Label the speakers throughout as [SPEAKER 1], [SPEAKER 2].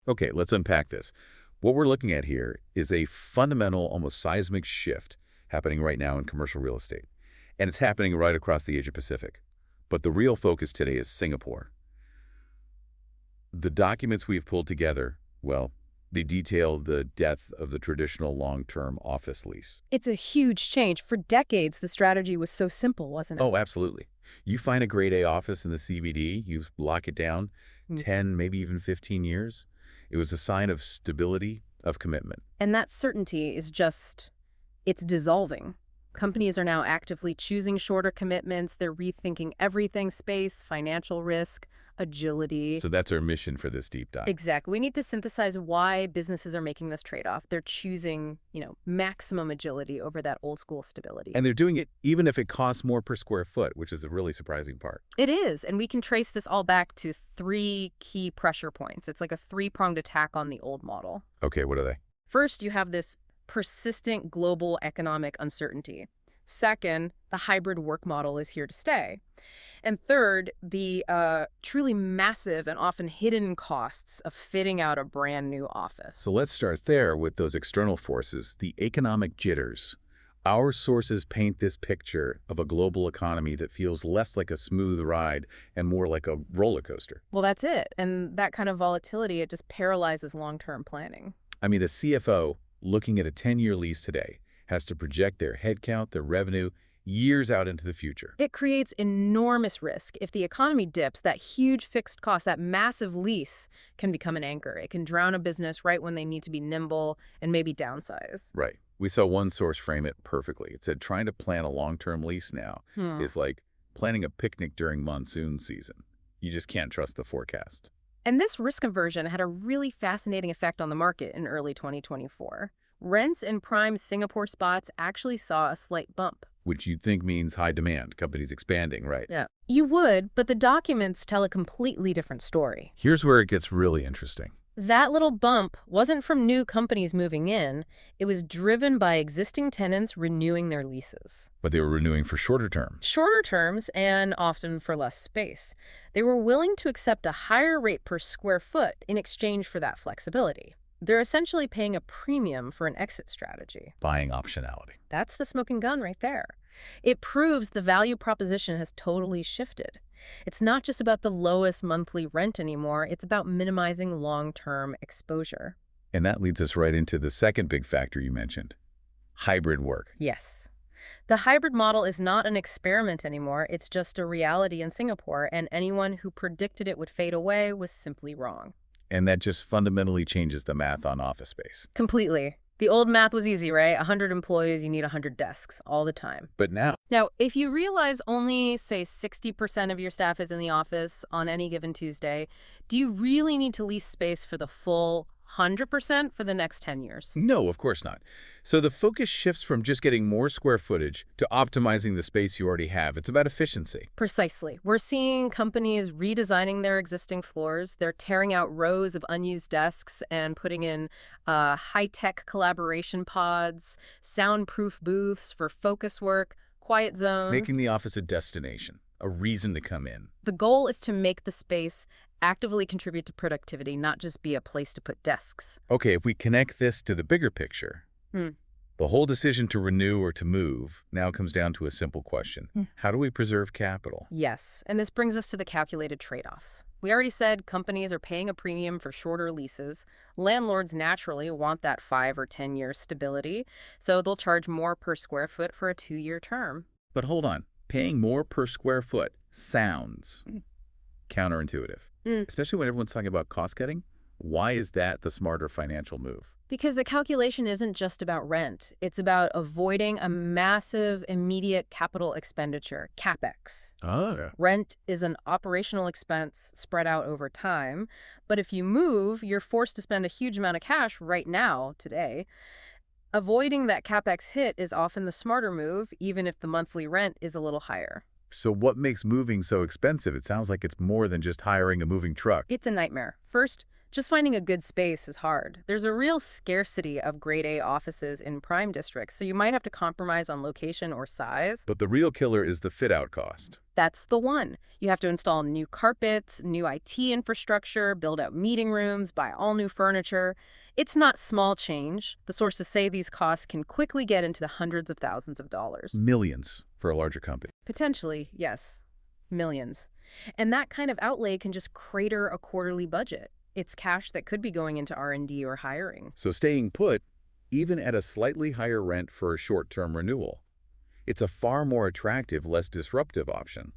[SPEAKER 1] Okay, let's unpack this. What we're looking at here is a fundamental, almost seismic shift happening right now in commercial real estate. And it's happening right across the Asia Pacific. But the real focus today is Singapore. The documents we've pulled together, well, they detail the death of the traditional long-term office lease.
[SPEAKER 2] It's a huge change. For decades, the strategy was so simple, wasn't it?
[SPEAKER 1] Oh, absolutely. You find a grade A office in the CBD, you lock it down, 10, maybe even 15 years. It was a sign of stability, of commitment.
[SPEAKER 2] And that certainty is it's dissolving. Companies are now actively choosing shorter commitments. They're rethinking everything: space, financial risk, agility.
[SPEAKER 1] So that's our mission for this deep dive.
[SPEAKER 2] Exactly. We need to synthesize why businesses are making this trade-off. They're choosing, maximum agility over that old school stability.
[SPEAKER 1] And they're doing it even if it costs more per square foot, which is a really surprising part.
[SPEAKER 2] It is. And we can trace this all back to 3 key pressure points. It's like a 3-pronged attack on the old model.
[SPEAKER 1] Okay, what are they?
[SPEAKER 2] First, you have this persistent global economic uncertainty. Second, the hybrid work model is here to stay. And third, the truly massive and often hidden costs of fitting out a brand new office.
[SPEAKER 1] So let's start there with those external forces, the economic jitters. Our sources paint this picture of a global economy that feels less like a smooth ride and more like a roller coaster.
[SPEAKER 2] Well, that's it. And that kind of volatility, it just paralyzes long-term planning.
[SPEAKER 1] I mean, a CFO looking at a 10-year lease today has to project their headcount, their revenue, years out into the future.
[SPEAKER 2] It creates enormous risk. If the economy dips, that huge fixed cost, that massive lease can become an anchor. It can drown a business right when they need to be nimble and maybe downsize.
[SPEAKER 1] Right. We saw one source frame it perfectly. It said trying to plan a long-term lease now is like planning a picnic during monsoon season. You just can't trust the forecast.
[SPEAKER 2] And this risk aversion had a really fascinating effect on the market in early 2024. Rents in prime Singapore spots actually saw a slight bump.
[SPEAKER 1] Which you'd think means high demand, companies expanding, right?
[SPEAKER 2] Yeah. You would, but the documents tell a completely different story.
[SPEAKER 1] Here's where it gets really interesting.
[SPEAKER 2] That little bump wasn't from new companies moving in. It was driven by existing tenants renewing their leases.
[SPEAKER 1] But they were renewing for shorter term.
[SPEAKER 2] Shorter terms and often for less space. They were willing to accept a higher rate per square foot in exchange for that flexibility. They're essentially paying a premium for an exit strategy.
[SPEAKER 1] Buying optionality.
[SPEAKER 2] That's the smoking gun right there. It proves the value proposition has totally shifted. It's not just about the lowest monthly rent anymore. It's about minimizing long-term exposure.
[SPEAKER 1] And that leads us right into the second big factor you mentioned, hybrid work.
[SPEAKER 2] Yes. The hybrid model is not an experiment anymore. It's just a reality in Singapore, and anyone who predicted it would fade away was simply wrong.
[SPEAKER 1] And that just fundamentally changes the math on office space.
[SPEAKER 2] Completely. The old math was easy, right? 100 employees, you need 100 desks all the time.
[SPEAKER 1] But now,
[SPEAKER 2] if you realize only, say, 60% of your staff is in the office on any given Tuesday, do you really need to lease space for the full 100% for the next 10 years?
[SPEAKER 1] no, of course not. So the focus shifts from just getting more square footage to optimizing the space you already have. It's about efficiency.
[SPEAKER 2] Precisely. We're seeing companies redesigning their existing floors. They're tearing out rows of unused desks and putting in high-tech collaboration pods, soundproof booths for focus work, quiet zones.
[SPEAKER 1] Making the office a destination, a reason to come in.
[SPEAKER 2] The goal is to make the space actively contribute to productivity, not just be a place to put desks.
[SPEAKER 1] Okay, if we connect this to the bigger picture, the whole decision to renew or to move now comes down to a simple question. How do we preserve capital?
[SPEAKER 2] Yes, and this brings us to the calculated trade-offs. We already said companies are paying a premium for shorter leases. Landlords naturally want that 5 or 10-year stability, so they'll charge more per square foot for a 2-year term.
[SPEAKER 1] But hold on, paying more per square foot sounds counterintuitive, especially when everyone's talking about cost cutting. Why is that the smarter financial move?
[SPEAKER 2] Because the calculation isn't just about rent. It's about avoiding a massive immediate capital expenditure, CapEx.
[SPEAKER 1] Oh.
[SPEAKER 2] Rent is an operational expense spread out over time, but if you move, you're forced to spend a huge amount of cash right now, today. Avoiding that CapEx hit is often the smarter move, even if the monthly rent is a little higher.
[SPEAKER 1] So what makes moving so expensive? It sounds like it's more than just hiring a moving truck.
[SPEAKER 2] It's a nightmare. First, Just finding a good space is hard. There's a real scarcity of grade A offices in prime districts, so you might have to compromise on location or size.
[SPEAKER 1] But the real killer is the fit-out cost.
[SPEAKER 2] That's the one. You have to install new carpets, new IT infrastructure, build out meeting rooms, buy all new furniture. It's not small change. The sources say these costs can quickly get into the hundreds of thousands of dollars.
[SPEAKER 1] Millions for a larger company.
[SPEAKER 2] Potentially, yes. Millions. And that kind of outlay can just crater a quarterly budget. It's cash that could be going into R&D or hiring.
[SPEAKER 1] So staying put, even at a slightly higher rent for a short-term renewal, it's a far more attractive, less disruptive option.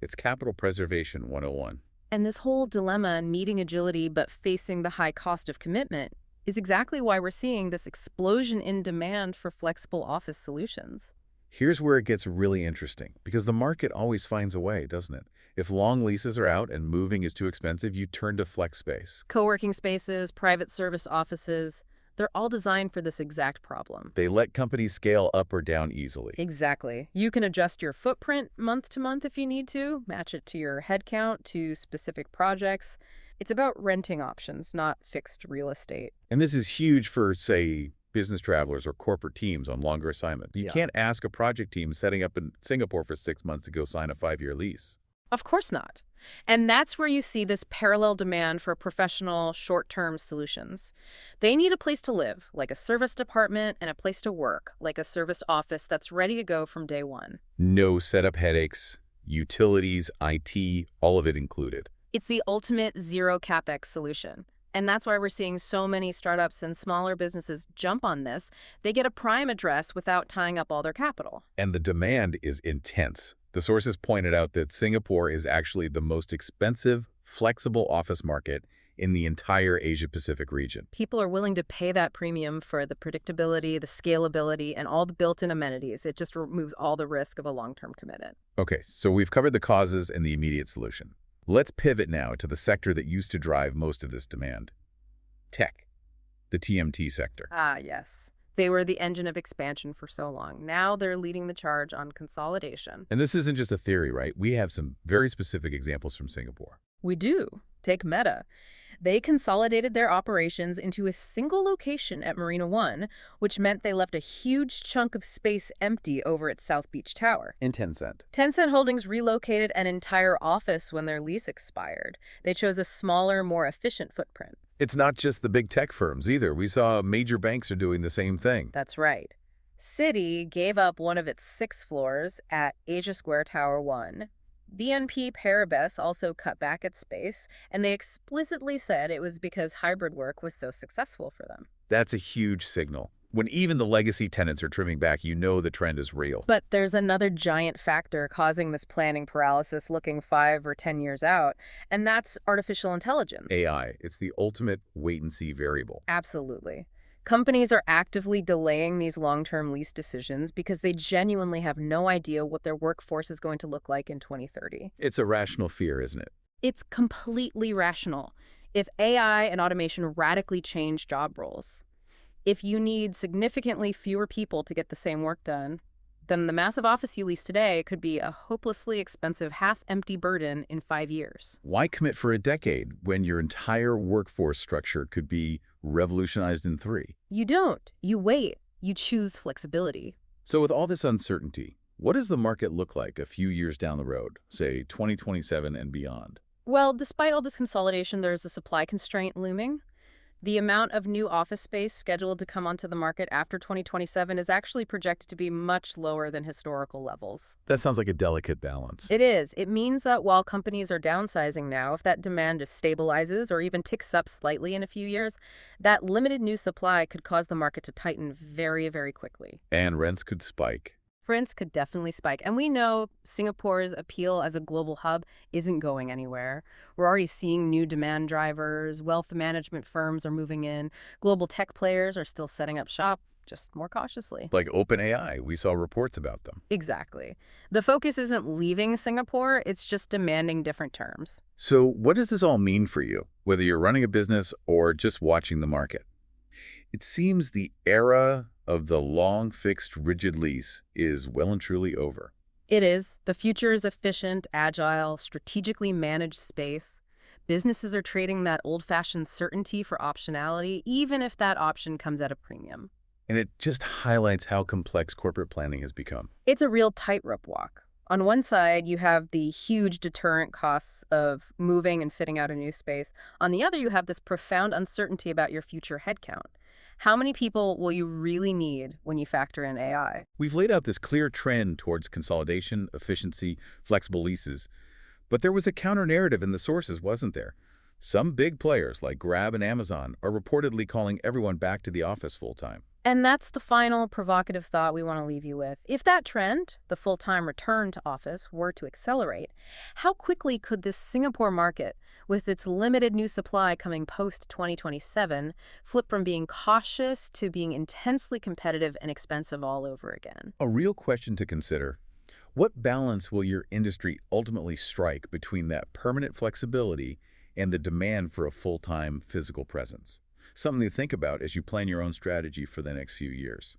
[SPEAKER 1] It's capital preservation 101.
[SPEAKER 2] And this whole dilemma, needing agility but facing the high cost of commitment, is exactly why we're seeing this explosion in demand for flexible office solutions.
[SPEAKER 1] Here's where it gets really interesting, because the market always finds a way, doesn't it? If long leases are out and moving is too expensive, you turn to flex space.
[SPEAKER 2] Co-working spaces, private service offices, they're all designed for this exact problem.
[SPEAKER 1] They let companies scale up or down easily.
[SPEAKER 2] Exactly. You can adjust your footprint month to month if you need to, match it to your headcount, to specific projects. It's about renting options, not fixed real estate.
[SPEAKER 1] And this is huge for, say, business travelers or corporate teams on longer assignments. You can't ask a project team setting up in Singapore for 6 months to go sign a 5-year lease.
[SPEAKER 2] Of course not. And that's where you see this parallel demand for professional, short-term solutions. They need a place to live, like a service department, and a place to work, like a service office that's ready to go from day one.
[SPEAKER 1] No setup headaches, utilities, IT, all of it included.
[SPEAKER 2] It's the ultimate zero CapEx solution. And that's why we're seeing so many startups and smaller businesses jump on this. They get a prime address without tying up all their capital.
[SPEAKER 1] And the demand is intense. The sources pointed out that Singapore is actually the most expensive, flexible office market in the entire Asia-Pacific region.
[SPEAKER 2] People are willing to pay that premium for the predictability, the scalability, and all the built-in amenities. It just removes all the risk of a long-term commitment.
[SPEAKER 1] Okay, so we've covered the causes and the immediate solution. Let's pivot now to the sector that used to drive most of this demand. Tech, the TMT sector.
[SPEAKER 2] Ah, yes. They were the engine of expansion for so long. Now they're leading the charge on consolidation.
[SPEAKER 1] And this isn't just a theory, right? We have some very specific examples from Singapore.
[SPEAKER 2] We do. Take Meta. They consolidated their operations into a single location at Marina One, which meant they left a huge chunk of space empty over at South Beach Tower.
[SPEAKER 1] In Tencent.
[SPEAKER 2] Tencent Holdings relocated an entire office when their lease expired. They chose a smaller, more efficient footprint.
[SPEAKER 1] It's not just the big tech firms either. We saw major banks are doing the same thing.
[SPEAKER 2] That's right. Citi gave up one of its 6 floors at Asia Square Tower 1. BNP Paribas also cut back its space, and they explicitly said it was because hybrid work was so successful for them.
[SPEAKER 1] That's a huge signal. When even the legacy tenants are trimming back, you know the trend is real.
[SPEAKER 2] But there's another giant factor causing this planning paralysis looking 5 or 10 years out, and that's artificial intelligence.
[SPEAKER 1] AI, it's the ultimate wait-and-see variable.
[SPEAKER 2] Absolutely. Companies are actively delaying these long-term lease decisions because they genuinely have no idea what their workforce is going to look like in 2030.
[SPEAKER 1] It's a rational fear, isn't it?
[SPEAKER 2] It's completely rational. If AI and automation radically change job roles, if you need significantly fewer people to get the same work done, then the massive office you lease today could be a hopelessly expensive half-empty burden in 5 years.
[SPEAKER 1] Why commit for a decade when your entire workforce structure could be revolutionized in 3?
[SPEAKER 2] You don't. You wait. You choose flexibility.
[SPEAKER 1] So with all this uncertainty, what does the market look like a few years down the road, say 2027 and beyond?
[SPEAKER 2] Well, despite all this consolidation, there's a supply constraint looming. The amount of new office space scheduled to come onto the market after 2027 is actually projected to be much lower than historical levels.
[SPEAKER 1] That sounds like a delicate balance.
[SPEAKER 2] It is. It means that while companies are downsizing now, if that demand just stabilizes or even ticks up slightly in a few years, that limited new supply could cause the market to tighten very, very quickly.
[SPEAKER 1] And rents could spike.
[SPEAKER 2] Rents could definitely spike. And we know Singapore's appeal as a global hub isn't going anywhere. We're already seeing new demand drivers. Wealth management firms are moving in. Global tech players are still setting up shop, just more cautiously.
[SPEAKER 1] Like OpenAI, we saw reports about them.
[SPEAKER 2] Exactly. The focus isn't leaving Singapore, it's just demanding different terms.
[SPEAKER 1] So what does this all mean for you, whether you're running a business or just watching the market? It seems the era of the long, fixed, rigid lease is well and truly over.
[SPEAKER 2] It is. The future is efficient, agile, strategically managed space. Businesses are trading that old-fashioned certainty for optionality, even if that option comes at a premium.
[SPEAKER 1] And it just highlights how complex corporate planning has become.
[SPEAKER 2] It's a real tightrope walk. On one side, you have the huge deterrent costs of moving and fitting out a new space. On the other, you have this profound uncertainty about your future headcount. How many people will you really need when you factor in AI?
[SPEAKER 1] We've laid out this clear trend towards consolidation, efficiency, flexible leases. But there was a counter-narrative in the sources, wasn't there? Some big players like Grab and Amazon are reportedly calling everyone back to the office full-time.
[SPEAKER 2] And that's the final provocative thought we want to leave you with. If that trend, the full-time return to office, were to accelerate, how quickly could this Singapore market, with its limited new supply coming post-2027, flip from being cautious to being intensely competitive and expensive all over again?
[SPEAKER 1] A real question to consider. What balance will your industry ultimately strike between that permanent flexibility and the demand for a full-time physical presence? Something to think about as you plan your own strategy for the next few years.